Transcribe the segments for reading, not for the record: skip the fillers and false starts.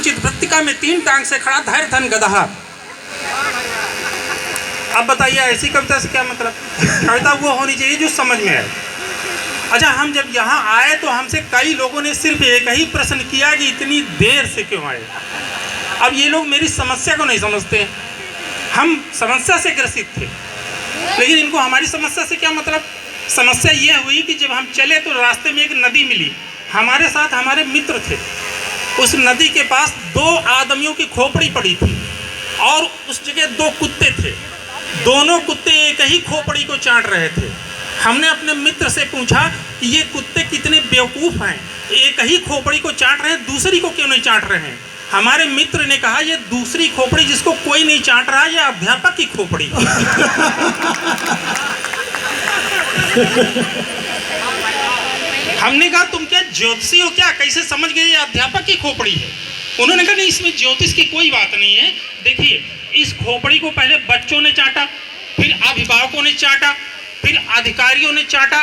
अनुचित वृत्तिका में 3 टांग से खड़ा धैर्य धन गदहा। अब बताइए ऐसी कविता से क्या मतलब? कविता वो होनी चाहिए जो समझ में आए। अच्छा, हम जब यहाँ आए तो हमसे कई लोगों ने सिर्फ एक ही प्रश्न किया कि इतनी देर से क्यों आए। अब ये लोग मेरी समस्या को नहीं समझते। हम समस्या से ग्रसित थे, लेकिन इनको हमारी समस्या से क्या मतलब? समस्या ये हुई कि जब हम चले तो रास्ते में एक नदी मिली, हमारे साथ हमारे मित्र थे। उस नदी के पास 2 आदमियों की खोपड़ी पड़ी थी और उस जगह 2 कुत्ते थे। दोनों कुत्ते एक ही खोपड़ी को चाट रहे थे। हमने अपने मित्र से पूछा कि ये कुत्ते कितने बेवकूफ़ हैं, एक ही खोपड़ी को चाट रहे हैं, दूसरी को क्यों नहीं चाट रहे हैं? हमारे मित्र ने कहा ये दूसरी खोपड़ी जिसको कोई नहीं चाट रहा, ये अध्यापक की खोपड़ी। हमने कहा तुम क्या ज्योतिषी हो क्या, कैसे समझ गए ये अध्यापक की खोपड़ी है? उन्होंने कहा नहीं, इसमें ज्योतिष की कोई बात नहीं है। देखिए, इस खोपड़ी को पहले बच्चों ने चाटा, फिर अभिभावकों ने चाटा, फिर अधिकारियों ने चाटा,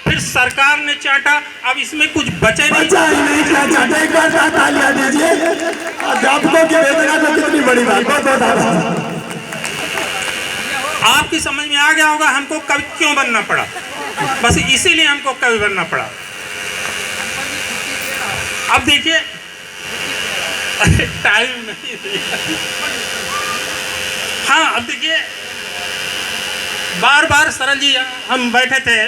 फिर सरकार ने चाटा। अब इसमें कुछ बचे नहीं। अध्यापकों की वेदना तो कितनी बड़ी बात है। आपकी समझ में आ गया होगा हमको कवि क्यों बनना पड़ा। बस इसीलिए हमको कवि बनना पड़ा। अब देखिए, टाइम नहीं। हाँ, अब देखिए, बार बार सरल जी हम बैठे थे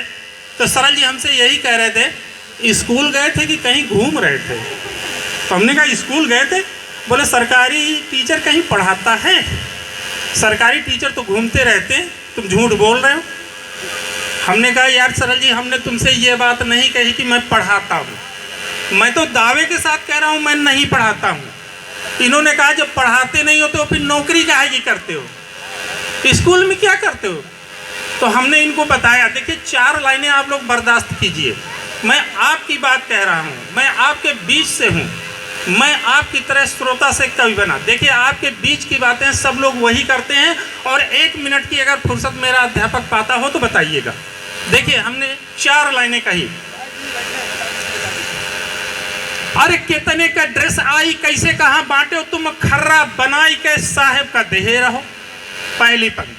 तो सरल जी हमसे यही कह रहे थे, स्कूल गए थे कि कहीं घूम रहे थे? तो हमने कहा स्कूल गए थे। बोले सरकारी टीचर कहीं पढ़ाता है? सरकारी टीचर तो घूमते रहते हैं, तुम झूठ बोल रहे हो। हमने कहा यार सरल जी, हमने तुमसे ये बात नहीं कही कि मैं पढ़ाता हूँ, मैं तो दावे के साथ कह रहा हूँ मैं नहीं पढ़ाता हूँ। इन्होंने कहा जब पढ़ाते नहीं हो तो फिर नौकरी काहे की करते हो, स्कूल में क्या करते हो? तो हमने इनको बताया, देखिए 4 लाइनें आप लोग बर्दाश्त कीजिए, मैं आपकी बात कह रहा हूँ, मैं आपके बीच से हूँ, मैं आपकी तरह श्रोता से कवि बना। देखिए, आपके बीच की बातें सब लोग वही करते हैं, और 1 मिनट की अगर फुर्सत मेरा अध्यापक पाता हो तो बताइएगा। देखिए, हमने 4 लाइनें कही। अरे कितने का ड्रेस आई, कैसे कहाँ बांटे तुम, खर्रा बनाई के साहेब का देहे रहो। पहली पंक्ति,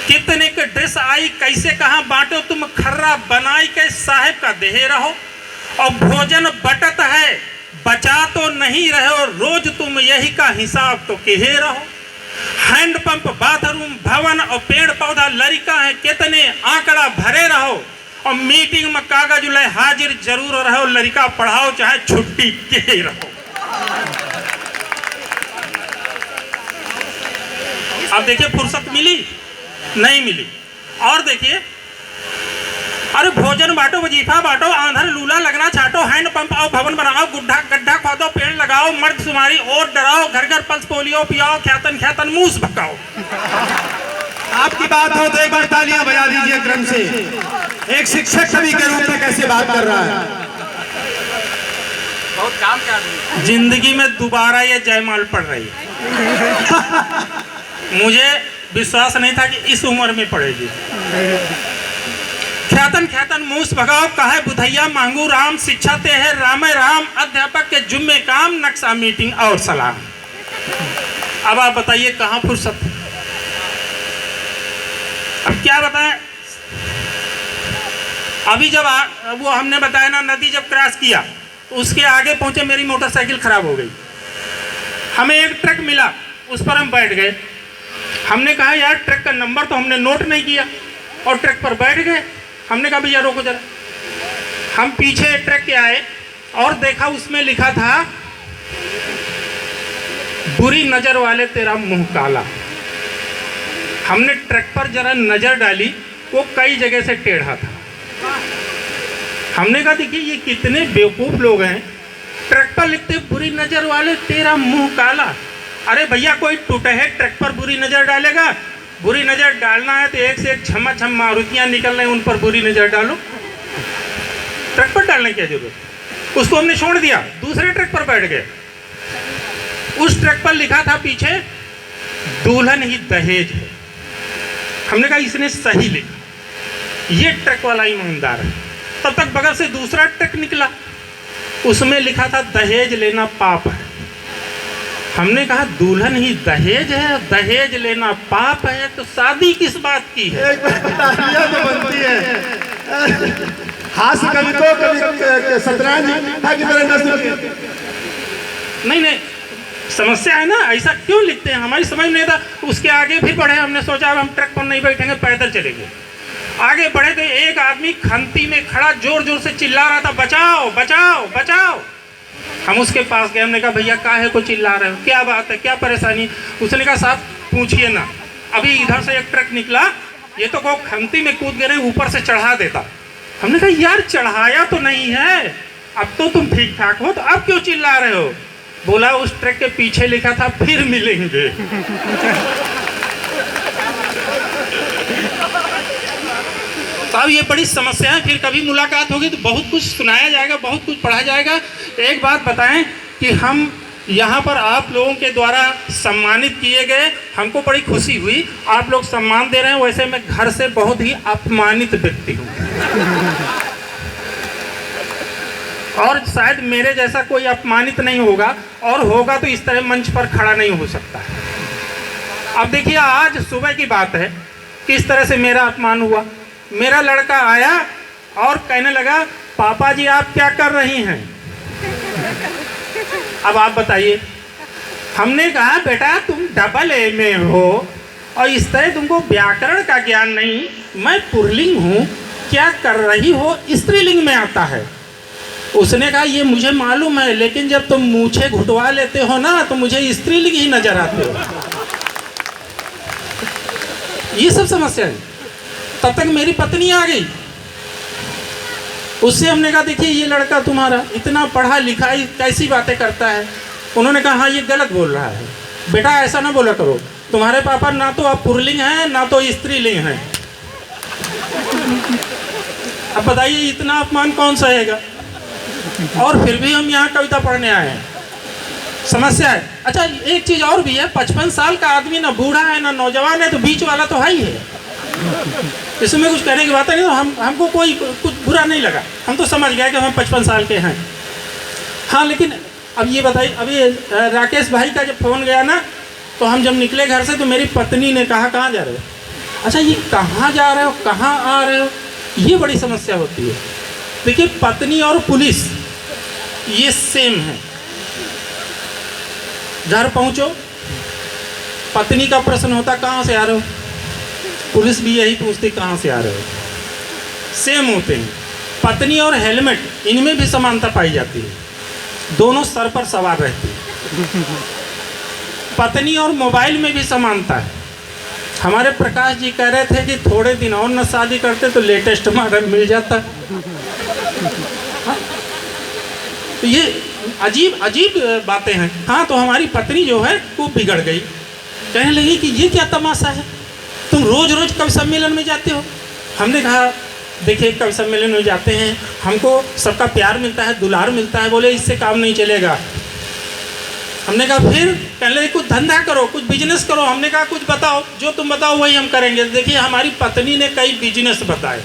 कितने के ड्रेस आई, कैसे कहाँ बांटो तुम, खर्रा बनाई के साहेब का देहे रहो। और भोजन बटत है, बचा तो नहीं रहो, रोज तुम यही का हिसाब तो कहे रहो। हैंडपंप, बाथरूम, भवन और पेड़ पौधा लड़का है, कितने आंकड़ा भरे रहो। और मीटिंग में कागज ले हाजिर जरूर रहो, लड़का पढ़ाओ चाहे छुट्टी के रहो। अब देखिए, फुर्सत मिली? नहीं मिली। और देखिए, अरे भोजन बांटो, वजीफा बांटो, आंधर लूला लगना छाटो, हैंड पंप आओ, भवन बनाओ, गड्ढा खोदो, पेड़ लगाओ, मर्द शुमारी और डराओ, घर घर पल्स पोलियो पियाओ, ख्यातन ख्यातन मूस भकाओ। आपकी बात हो तो एक बार तालियां बजा दीजिए क्रम से। एक शिक्षक कवि के रूप में कैसे बात कर रहा है। बहुत काम कर रही है। जिंदगी में दोबारा ये जयमाल पड़ रही है। मुझे विश्वास नहीं था कि इस उम्र में पड़ेगी। ख्यातन ख्यातन मूस भगाओ, कहे बुधैया मांगू राम, शिक्षा ते है राम राम, अध्यापक के जुम्मे काम, नक्शा मीटिंग और सलाम। अब आप बताइए कहाँ फुर्सत? अब क्या बताएं? अभी जब वो हमने बताया ना, नदी जब क्रॉस किया उसके आगे पहुंचे, मेरी मोटरसाइकिल खराब हो गई। हमें एक ट्रक मिला, उस पर हम बैठ गए। हमने कहा यार ट्रक का नंबर तो हमने नोट नहीं किया, और ट्रक पर बैठ गए। हमने कहा भैया रोको जरा। हम पीछे ट्रक के आए और देखा उसमें लिखा था, बुरी नजर वाले तेरा मुंह काला। हमने ट्रक पर जरा नजर डाली, वो कई जगह से टेढ़ा था। हमने कहा देखिए ये कितने बेवकूफ़ लोग हैं, ट्रक पर लिखते बुरी नज़र वाले तेरा मुंह काला। अरे भैया कोई टूटे है ट्रक पर बुरी नज़र डालेगा? बुरी नज़र डालना है तो एक से एक छम्मा छम मारुतियाँ निकल रही, उन पर बुरी नज़र डालो। ट्रक पर डालने की क्या जरूरत? उसको हमने छोड़ दिया, दूसरे ट्रक पर बैठ गए। उस ट्रक पर लिखा था पीछे, दुल्हन ही दहेज है। हमने कहा इसने सही लिखा, ये ट्रक वाला ईमानदार है। तब तक बगल से दूसरा ट्रक निकला, उसमें लिखा था दहेज लेना पाप है। हमने कहा दुल्हन ही दहेज है, दहेज लेना पाप है, तो शादी किस बात की है? एक तालियां तो बनती है। हास्य कवि को कभी सतरंज की तरह न सुनिए। नहीं, समस्या है ना, ऐसा क्यों लिखते हैं, हमारी समझ नहीं था। उसके आगे भी बढ़े, हमने सोचा अब हम ट्रक पर नहीं बैठेंगे, पैदल चलेंगे। आगे बढ़े तो एक आदमी खंती में खड़ा जोर जोर से चिल्ला रहा था, बचाओ बचाओ बचाओ। हम उसके पास गए, हमने कहा भैया काहे को चिल्ला रहे हो, क्या बात है, क्या परेशानी? उसने कहा साहब पूछिए ना, अभी इधर से एक ट्रक निकला, ये तो को खंती में कूद गए, ऊपर से चढ़ा देता। हमने कहा यार चढ़ाया तो नहीं है, अब तो तुम ठीक ठाक हो, तो अब क्यों चिल्ला रहे हो? बोला उस ट्रक के पीछे लिखा था फिर मिलेंगे। तो अब ये बड़ी समस्या है, फिर कभी मुलाकात होगी तो बहुत कुछ सुनाया जाएगा, बहुत कुछ पढ़ा जाएगा। एक बात बताएं कि हम यहाँ पर आप लोगों के द्वारा सम्मानित किए गए, हमको बड़ी खुशी हुई। आप लोग सम्मान दे रहे हैं, वैसे मैं घर से बहुत ही अपमानित व्यक्ति हूँ और शायद मेरे जैसा कोई अपमानित नहीं होगा, और होगा तो इस तरह मंच पर खड़ा नहीं हो सकता। अब देखिए आज सुबह की बात है, किस तरह से मेरा अपमान हुआ। मेरा लड़का आया और कहने लगा पापा जी आप क्या कर रही हैं? अब आप बताइए। हमने कहा बेटा तुम डबल ए में हो और इस तरह तुमको व्याकरण का ज्ञान नहीं, मैं पुल्लिंग हूँ, क्या कर रही हो? स्त्रीलिंग में आता है। उसने कहा ये मुझे मालूम है, लेकिन जब तुम मूछे घुटवा लेते हो ना तो मुझे स्त्रीलिंग ही नजर आते हो। ये सब समस्या है। तब तक मेरी पत्नी आ गई, उससे हमने कहा देखिए ये लड़का तुम्हारा इतना पढ़ा लिखा है, कैसी बातें करता है। उन्होंने कहा हाँ ये गलत बोल रहा है, बेटा ऐसा ना बोला करो, तुम्हारे पापा ना तो आप पुल्लिंग हैं ना तो स्त्रीलिंग हैं। अब बताइए इतना अपमान कौन सहेगा? और फिर भी हम यहाँ कविता पढ़ने आए हैं। समस्या है। अच्छा एक चीज़ और भी है, 55 साल का आदमी ना बूढ़ा है ना नौजवान है, तो बीच वाला तो है ही है। इसमें कुछ कहने की बात है नहीं, तो हमको कोई कुछ बुरा नहीं लगा, हम तो समझ गए कि हम 55 साल के हैं। हाँ लेकिन अब ये बताइए, अभी राकेश भाई का जब फ़ोन गया ना, तो हम जब निकले घर से तो मेरी पत्नी ने कहा कहाँ जा रहे हो? अच्छा ये कहाँ जा रहे हो, कहाँ आ रहे हो, ये बड़ी समस्या होती है। देखिए पत्नी और पुलिस ये सेम है। घर पहुँचो, पत्नी का प्रश्न होता कहाँ से आ रहे हो, पुलिस भी यही पूछती कहाँ से आ रहे हो। सेम होते हैं। पत्नी और हेलमेट इनमें भी समानता पाई जाती है, दोनों सर पर सवार रहती है। पत्नी और मोबाइल में भी समानता है। हमारे प्रकाश जी कह रहे थे कि थोड़े दिन और न शादी करते तो लेटेस्ट मॉडल मिल जाता। हाँ? तो ये अजीब अजीब बातें हैं। हाँ तो हमारी पत्नी जो है वो बिगड़ गई, कहने लगी कि ये क्या तमाशा है, तुम रोज रोज कवि सम्मेलन में जाते हो। हमने कहा देखिए कवि सम्मेलन में जाते हैं, हमको सबका प्यार मिलता है, दुलार मिलता है। बोले इससे काम नहीं चलेगा। हमने कहा फिर? कहने लगे कुछ धंधा करो, कुछ बिजनेस करो। हमने कहा कुछ बताओ, जो तुम बताओ वही हम करेंगे। देखिए हमारी पत्नी ने कई बिजनेस बताए।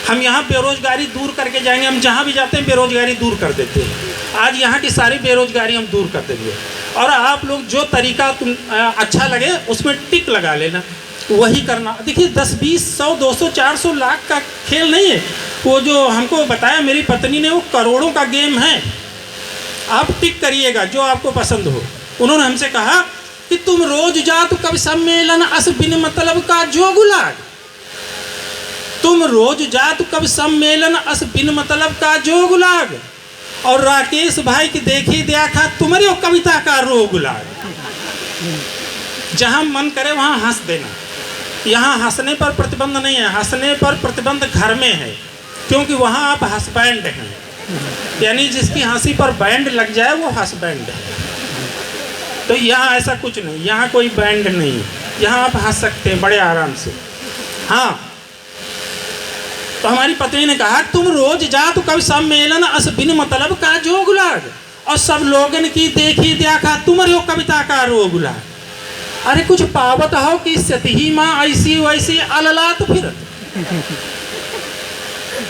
हम यहाँ बेरोजगारी दूर करके जाएंगे, हम जहाँ भी जाते हैं बेरोजगारी दूर कर देते हैं। आज यहाँ की सारी बेरोजगारी हम दूर कर देंगे। और आप लोग जो तरीका तुम अच्छा लगे उसमें टिक लगा लेना, वही करना। देखिए 10, 20, 100, 200, 400 लाख का खेल नहीं है। वो जो हमको बताया मेरी पत्नी ने, वो करोड़ों का गेम है। आप टिक करिएगा जो आपको पसंद हो। उन्होंने हमसे कहा कि तुम रोज जा तो कवि सम्मेलन अस बिन मतलब का जोगुलाग, तुम रोज जा तो कवि सम्मेलन अस बिन मतलब का जोगुलाग, और राकेश भाई की देखी देखा तुम्हारी कविता का रोगुलाग। जहाँ मन करे वहाँ हंस देना। यहाँ हंसने पर प्रतिबंध नहीं है, हंसने पर प्रतिबंध घर में है, क्योंकि वहाँ आप हंसबैंड हैं। यानी जिसकी हंसी पर बैंड लग जाए वो हंसबैंड है। तो यहाँ ऐसा कुछ नहीं, यहाँ कोई बैंड नहीं, यहाँ आप हंस सकते हैं बड़े आराम से। हाँ तो हमारी पत्नी ने कहा तुम रोज जा तो कवि सम्मेलन अस बिन मतलब का जोगुलाग, और सब लोगन की देखी देखा तुम्हारी कविता का रोगुलाग। अरे कुछ पावत हो कि सतही माँ ऐसी वैसी अललात फिरत,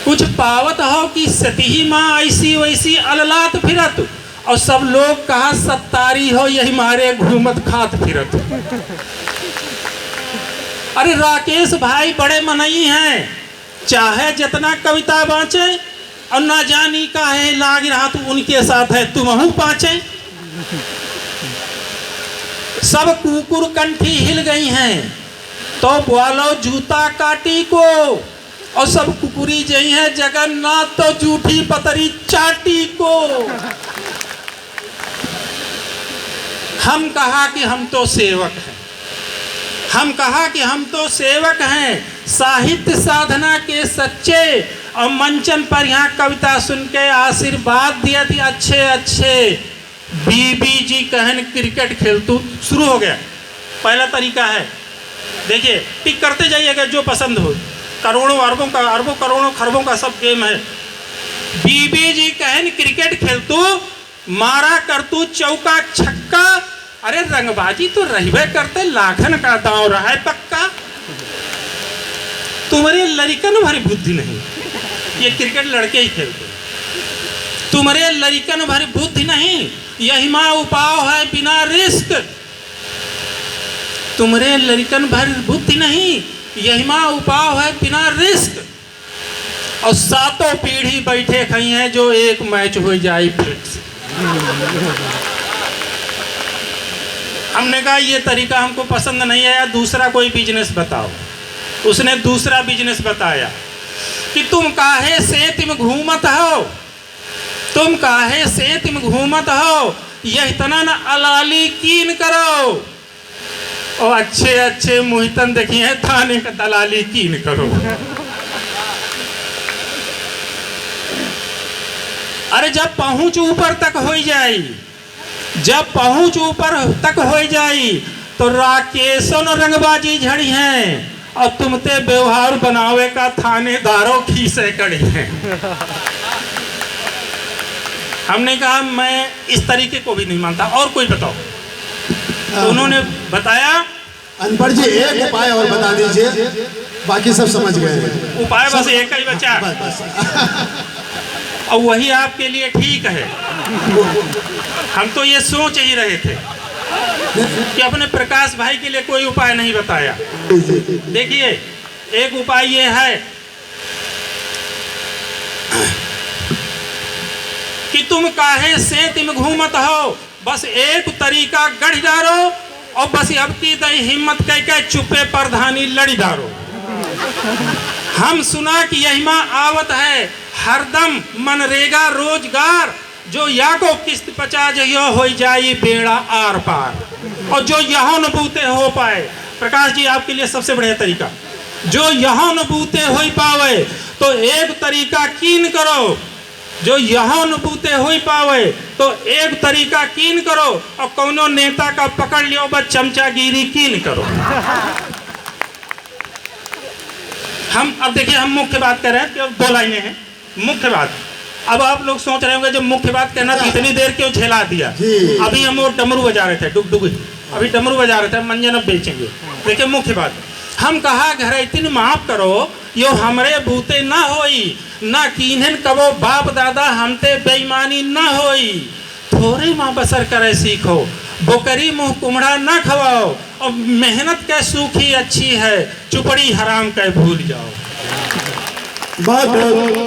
कुछ पावत हो कि सतही माँ ऐसी वैसी अललात फिरत, और सब लोग कहा सत्तारी हो यही मारे घूमत खात फिरत। अरे राकेश भाई बड़े मनई हैं, चाहे जितना कविता बाँचे और ना जानी काहे लाग रहा तू उनके साथ है तुमहू पाचे। सब कुकुर कंठी हिल गई हैं तो बोलो जूता काटी को, और सब कुकुरी जई है जगन्नाथ तो जूठी पतरी चाटी को। हम कहा कि हम तो सेवक हैं, हम कहा कि हम तो सेवक हैं साहित्य साधना के सच्चे, और मंचन पर यहाँ कविता सुन के आशीर्वाद दिया थी अच्छे अच्छे। बीबी जी कहन क्रिकेट खेल तू शुरू हो गया। पहला तरीका है, देखिए टिक करते जाइएगा जो पसंद हो, करोड़ों अरबों का अरबों करोड़ों खरबों का सब गेम है। बीबी जी कहन क्रिकेट खेल तू मारा कर तू चौका छक्का, अरे रंगबाजी तो रहबे करते लाखन का दांव रहा है पक्का। तुम्हारे लड़कन भरी बुद्धि नहीं, ये क्रिकेट लड़के ही खेलते। तुम्हारे लड़कन भरी बुद्धि नहीं, यही माँ उपाव है बिना रिस्क। तुम्हारे लड़कन भरी बुद्धि नहीं, यही माँ उपाव है बिना रिस्क। और सातों पीढ़ी बैठे खई हैं जो एक मैच हो जाए फिक्स। हमने कहा ये तरीका हमको पसंद नहीं आया, दूसरा कोई बिजनेस बताओ। उसने दूसरा बिजनेस बताया कि तुम काहे से तुम घूमत हो, तुम काहे से तुम घूमत हो, यह तना न अलाली कीन करो। और अच्छे अच्छे मुहितन देखिए थाने का दलाली कीन करो। अरे जब पहुंच ऊपर तक हो जाए, जब पहुंच ऊपर तक हो जाए तो राकेशन रंगबाजी झड़ी हैं, और तुमते व्यवहार बनावे का थानेदारों खीसे कड़ी हैं। हमने कहा मैं इस तरीके को भी नहीं मानता, और कोई बताओ। तो उन्होंने बताया अनपढ़ जी एक उपाय और बता दीजिए, बाकी सब समझ गए हैं। उपाय बस एक ही बचा, और वही आपके लिए ठीक है। हम तो ये सोच ही रहे थे कि अपने प्रकाश भाई के लिए कोई उपाय नहीं बताया। देखिए एक उपाय ये है कि तुम काहे से तुम घूमत हो, बस एक तरीका गढ़ डारो, और बस अब की दई हिम्मत कह के चुपे प्रधानी लड़ी डारो। हम सुना कि यही माँ आवत है हरदम मनरेगा रोजगार, जो या को किस्त पचा जइयो हो जाई बेड़ा आर पार, और जो यहाँ न बूते हो पाए। प्रकाश जी आपके लिए सबसे बढ़िया तरीका, जो यहाँ न बूते हो पावे तो एक तरीका कीन करो, जो यहाँ न बूते हो पावे तो एक तरीका कीन करो, और कौनो नेता का पकड़ लियो बस चमचागिरी कीन करो। हम अब देखिए हम मुख्य बात कर रहे हैं कि 2 लाइनें हैं मुख्य बात। अब आप लोग सोच रहे होंगे जब मुख्य बात कहना तो इतनी देर क्यों झेला दिया। अभी हम वो डमरू बजा रहे थे, डुग डुग, अभी डमरू बजा रहे थे, मंजन अब बेचेंगे। देखिए मुख्य बात, हम कहा घर इतनी माफ करो यो हमरे बूते ना होई, ना कीन्हन कबो बाप दादा हमते बेईमानी ना होई। थोड़ी माँ बसर करे सीखो, बोकरी मुँह कुमड़ा ना खवाओ, और मेहनत के सूखी अच्छी है, चुपड़ी हराम के भूल जाओ। बहुत